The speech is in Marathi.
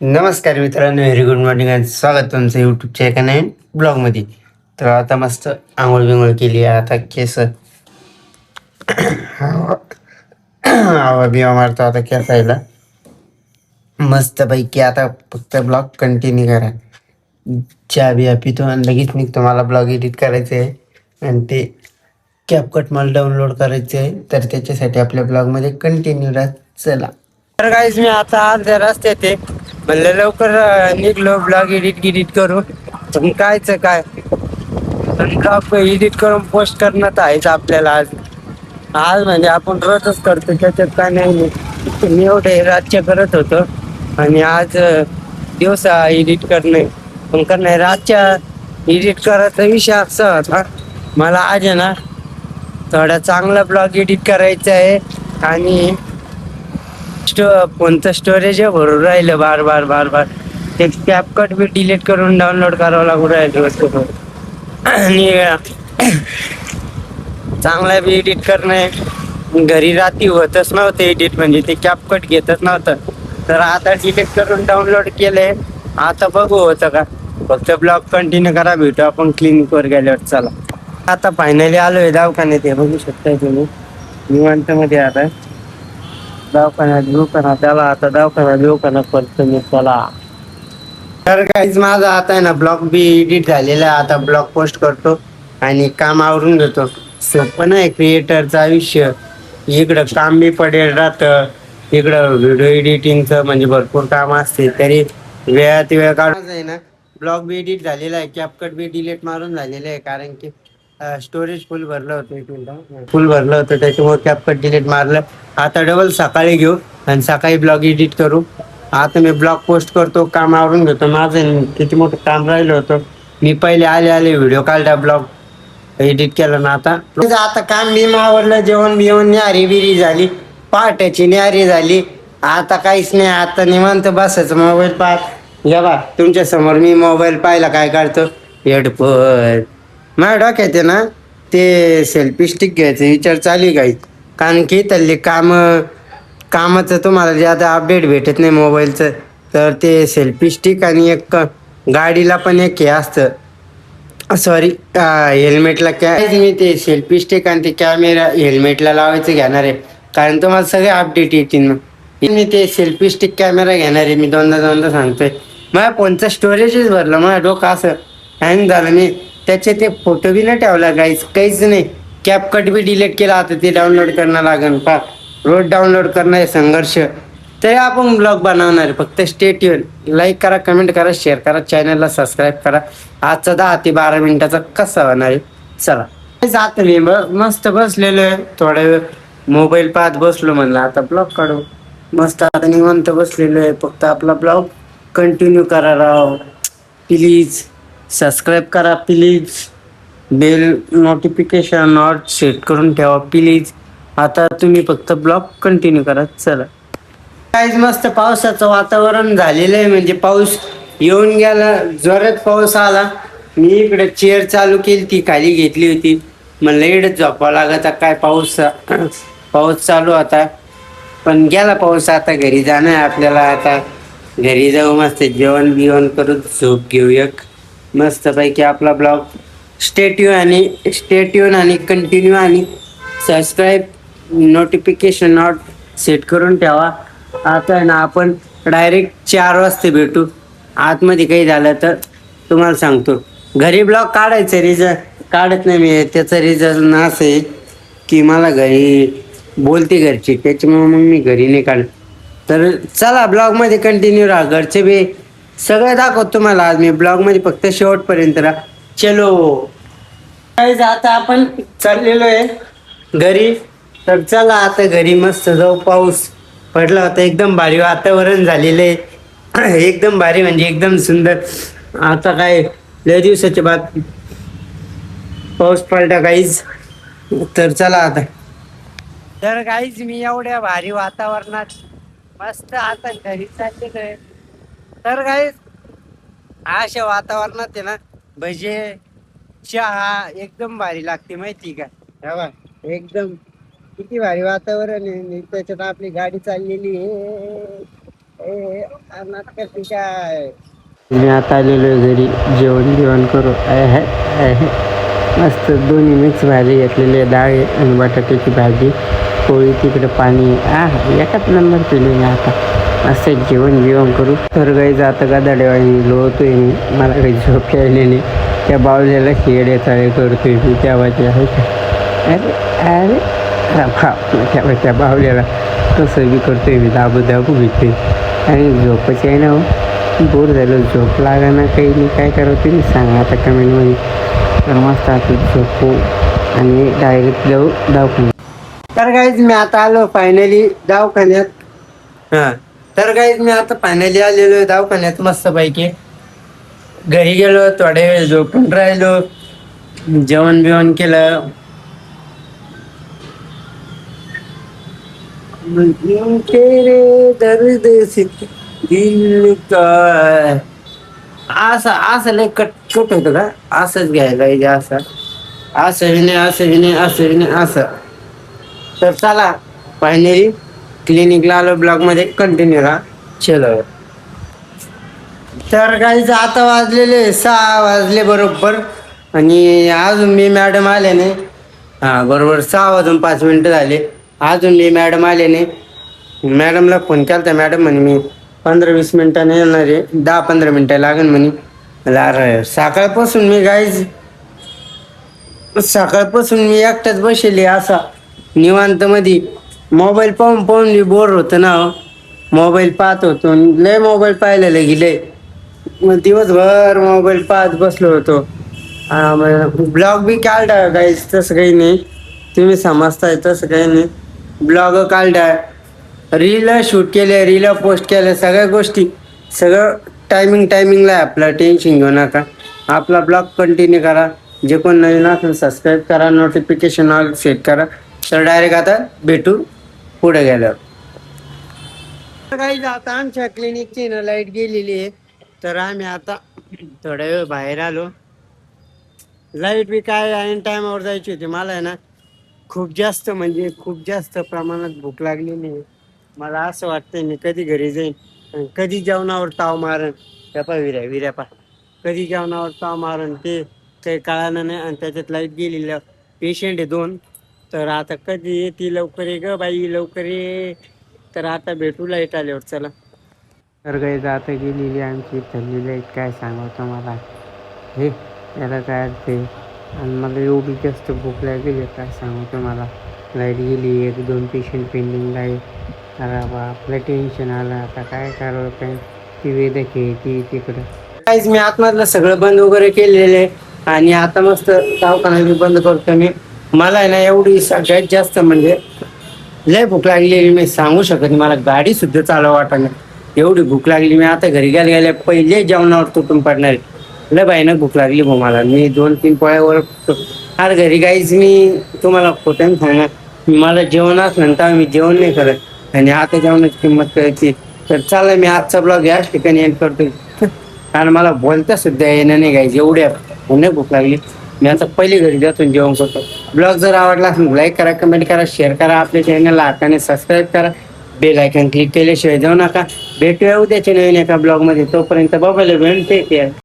नमस्कार मित्रांनो, व्हेरी गुड मॉर्निंग आणि स्वागत तुमचं यूट्यूबच्या एका नवीन ब्लॉगमध्ये. तर आता मस्त आंघोळ बिंघोळ केली आहे. आता केस हवा बिवा मारतो आता केसायला मस्तपैकी. आता फक्त ब्लॉग कंटिन्यू करा. चहा बिया पितो आणि लगेच निघतो. मला ब्लॉग एडिट करायचे आहे आणि ते कॅपकट मला डाउनलोड करायचे आहे. तर त्याच्यासाठी आपल्या ब्लॉगमध्ये कंटिन्यू राहा. चला तर गाईज, मी आता अर्ध्या रस्त्यात आहे. म्हणलं लवकर निघलो, ब्लॉग एडिट करू. पण कायचं काय, ब्लॉग एडिट करून पोस्ट करणं तर आहेच आपल्याला. आज आज म्हणजे आपण रोजच करतो, त्याच्यात काय नाही. मी एवढे रातच्या करत होतो आणि आज दिवसा एडिट करणे पण करणे. रातच्या एडिट करायचा विषय असा होता, मला आज आहे ना थोडा चांगला ब्लॉग एडिट करायचा आहे आणि फोनचं स्टोरेज भरून राहिलं बार बार बार बार. ते कॅपकट बी डिलीट करून डाउनलोड करावं लागून राहिलं आणि चांगला बी एडिट करणं घरी रात्री होतच नव्हतं एडिट, म्हणजे ते कॅपकट घेतच नव्हतं. तर आता डिलीट करून डाउनलोड केलंय. आता बघू होतं का. फक्त ब्लॉग कंटिन्यू करा, भेटू आपण क्लिनिकवर गेल्यावर. चला आता फायनली आलोय दवाखान्यात. हे बघू शकताय तुम्ही, निवांत मध्ये आता दवाखान्यात त्याला आता दवाखान्यात करतो मी. चला तर काहीच माझा आता आहे ना ब्लॉग बी एडिट झालेला आहे. आता ब्लॉग पोस्ट करतो आणि काम आवरून घेतो. सोपं नाही क्रिएटरचं आयुष्य. इकडं काम बी पडेल राहतं, इकडं व्हिडिओ एडिटिंगचं म्हणजे भरपूर काम असते. तरी वेळात वेळ काढून आहे ना. ब्लॉग बी एडिट झालेला आहे, कॅपकट बी डिलीट मारून झालेलं आहे. कारण की स्टोरेज फुल भरलं होतं. एक मिनिट, फुल भरलं होतं त्याच्यामुळे कॅपकट डिलीट मारलं. आता डबल सकाळी घेऊ आणि सकाळी ब्लॉग एडिट करू. आता मी ब्लॉग पोस्ट करतो, काम आवरून घेतो. माझं किती मोठं काम राहिलं होतं. मी पहिले आले व्हिडिओ काढला, ब्लॉग एडिट केलं ना. आता काम मी आवडलं, जेवण बिवण न्यारी बिरी झाली, पहाटेची न्यारी झाली. आता काहीच नाही, आता निवांत बसायचं मोबाईल पाहत. जेव्हा तुमच्या समोर मी मोबाईल पाहिला काय काढतो, हेडफोन माझ्या डोक्यात आहे ना. ते सेल्फी स्टिक घ्यायचं विचार चालू आहे काही. कारण की त्यातले कामाचं तुम्हाला जे आता अपडेट भेटत नाही मोबाईलचं. तर ते सेल्फी स्टिक आणि एक गाडीला पण एक हे असतं, सॉरी हेल्मेटला मी ते सेल्फी स्टिक आणि ते कॅमेरा हेल्मेटला लावायचं घेणार आहे. कारण तुम्हाला सगळे अपडेट येतील. मग मी ते सेल्फी स्टिक कॅमेरा घेणार आहे. मी दोनदा सांगतोय. माझ्या फोनचं स्टोरेजच भरलं. माझ्या डोकं असं हँग झालं. मी त्याचे ते फोटो बी नाही ठेवला काहीच नाही. कॅपकट बी डिलीट केला. आता ते डाउनलोड करणं लागेल. रोज डाउनलोड करणं आहे संघर्ष. तरी आपण ब्लॉग बनवणार आहे. फक्त स्टे ट्यून. लाईक करा, कमेंट करा, शेअर करा, चॅनलला सबस्क्राईब करा. आजचा 10 ते 12 मिनिटाचा कसा होणार आहे. चला आता मी मस्त बसलेलो आहे. थोडा वेळ मोबाईल पाहत बसलो. म्हणलं आता ब्लॉग काढू. मस्त आता निवांत बसलेलो आहे. फक्त आपला ब्लॉग कंटिन्यू करा राव. प्लीज सबस्क्राईब करा, please bell notification not set करून ठेवा प्लीज. आता तुम्ही फक्त ब्लॉग कंटिन्यू करा. चला काहीच मस्त पावसाचं वातावरण झालेलं आहे. म्हणजे पाऊस येऊन गेला, जोरात पाऊस आला. मी इकडे चेअर चालू केली, ती खाली घेतली होती. म्हणलं इकडे झोपावं लागत काय. पाऊस चालू होता पण गेला पाऊस. आता घरी जाणं आहे आपल्याला. आता घरी जाऊ, मस्त जेवण बिवण करू, झोप घेऊ एक मस्तपैकी. आपला ब्लॉग स्टेट्यून आणि कंटिन्यू आणि सबस्क्राईब नोटिफिकेशन नॉट सेट करून ठेवा. आता आहे ना आपण डायरेक्ट 4 वाजता भेटू. आतमध्ये काही झालं तर तुम्हाला सांगतो. घरी ब्लॉग काढायचं काढत नाही मी. त्याचं रिझन असं आहे की मला घरी बोलते घरची, त्याच्यामुळे मग मी घरी नाही काढत. तर चला ब्लॉगमध्ये कंटिन्यू राहा. घरचे बी सगळं दाखवतो तुम्हाला आज मी ब्लॉगमध्ये. फक्त शेवटपर्यंत राहा. चलो आता आपण चाललेलो आहे घरी. तर चला आता घरी मस्त जाऊ. पाऊस पडला होता, एकदम भारी वातावरण झालेलं आहे. एकदम भारी म्हणजे एकदम सुंदर. आता काय लय दिवसाच्या बाद पाऊस पडला काहीच. तर चला आता. तर काहीच मी एवढ्या भारी वातावरणात मस्त आता घरी चाललेलो आहे. तर काही अशा वातावरणात आहे ना भजे चहा एकदम भारी लागते माहिती का. एकदम किती भारी वातावरण आहे. त्याच्यात आपली गाडी चाललेली आहे. मी आता आलेलो आहे घरी, जेवण करू. मस्त दोन्ही मिक्स भाजी घेतलेली आहे, डाळ आहे आणि बटाट्याची भाजी, पोळी, तिकडे पाणी. एकच नंबर केली मी आता. मस्त जेवण करू. तर गाईज आता गदाडेवाणी लोळतोय मी, मला काही झोप यायली नाही. त्या बावल्याला शेडे चाळे करतोय मी, त्या वाजे आहे का. अरे अरे त्या बावल्याला कसं बी करतोय मी, दाबू भीतोय आणि झोपच आहे ना हो. बोर झालं, झोप लागा ना, काही नाही. काय करावं तुम्ही सांगा आता कमेंटमध्ये. तर मस्त आता झोपू आणि डायरेक्ट जाऊ दवाखान्यात. तर गाईज मी आता आलो फायनली दवाखान्यात. तर गाईज मी आता फायनली आलेलो आहे दवाखान्यात मस्तपैकी. घरी गेलो, थोडे वेळ झोपून राहिलो, जेवण बिवण केलं. तेरे दर्द से दिल का असं लय कटकट होतं का, असंच घ्यायला पाहिजे. असं विने असं. तर चला फायनली क्लिनिकला आलो, ब्लॉग मध्ये कंटिन्यू राहा. चलो. तर काही आता वाजलेले 6 वाजले बरोबर, आणि अजून मी मॅडम आले नाही. बरोबर 6 वाजून 5 मिनिटं झाले, अजून मी मॅडम आले नाही. मॅडमला फोन केला तर मॅडम म्हणे मी 15-20 मिनिटांनी येणार आहे, 10-15 मिनिटं लागेल म्हणे. अरे सकाळपासून मी एकटाच बसले असा निवांत मध्ये. मोबाईल पाहून मी बोर होतं ना, मोबाईल पाहत होतो, लय मोबाईल पाहिलेलं गेले. मग दिवसभर मोबाईल पाहत बसलो होतो. ब्लॉग बी काढला काहीच, तसं काही नाही. तुम्ही समजताय तसं काही नाही. ब्लॉग काढला, रील शूट केले, रील पोस्ट केले, सगळ्या गोष्टी. सगळं टायमिंगला आहे आपलं. टेन्शन घेऊ नका, आपला ब्लॉग कंटिन्यू करा. जे कोण नवीन असेल सबस्क्राईब करा, नोटिफिकेशन ऑल सेट करा. तर डायरेक्ट आता भेटू पुढे गेल्यावर. काही आता आमच्या क्लिनिकची ना लाईट गेलेली आहे, तर आम्ही आता थोड्या वेळ बाहेर आलो. लाईट बी काय ऐन टायमावर जायची होती. मला आहे ना खूप जास्त प्रमाणात भूक लागलेली आहे. मला असं वाटतंय मी कधी घरी जाईन, कधी जेवणावर ताव मारण. त्यापा विर्या कधी जेवणावर ताव मारण ते काही कळालं नाही. आणि त्याच्यात लाईट गेलेली, पेशंट आहे 2. तर आता कधी येते, लवकर ये ग बाई, लवकर ये. तर आता भेटू लाईट आल्यावर. चला. तर काही आता गेलेली आमची थल्ली लाईट, काय सांगावं तुम्हाला. हे याला काय अर्थ आहे. आणि मला एवढी जास्त भूक लागली, काय सांगू तुम्हाला. लाईट गेली, 1-2 पेशंट पेंडिंगला आहे. अरे आपलं टेन्शन आलं. आता काय करावं, काय ती वेदक आहे ती तिकडं. काहीच मी आतमधलं सगळं बंद वगैरे केलेले, आणि आता मस्त दवाखाना बी बंद करतो मी. मला आहे ना एवढी सगळ्यात जास्त म्हणजे लय भूक लागली, मी सांगू शकत नाही. मला गाडी सुद्धा चालवा वाटत एवढी भूक लागली. मी आता घरी गेल्या पहिले जेवणावर तुटून पडणार. लय बाईनं भूक लागली भाऊ मला. मी 2-3 पोळ्या ओळखतो. अरे घरी गाईच मी तुम्हाला खोटं सांगणार, मला जेवण असल्यानंतर मी जेवण नाही करत, आणि आता जेवणाची किंमत करायची. तर चला मी आजचा ब्लॉग याच ठिकाणी एंड करतोय. कारण मला बोलता सुद्धा येणं नाही गाईज, एवढ्या पुन्हा भूक लागली. मी आता पहिले घरी जातो जेवण करतो. ब्लॉग जर आवडला असेल लाईक करा, कमेंट करा, शेअर करा. आपल्या चॅनलला हाताने सबस्क्राईब करा. बेल आयकॉन क्लिक केल्याशिवाय जाऊ नका. भेटूया उद्याच्या नवीन एका ब्लॉगमध्ये. तोपर्यंत बाबाला भेट, टेक केअर.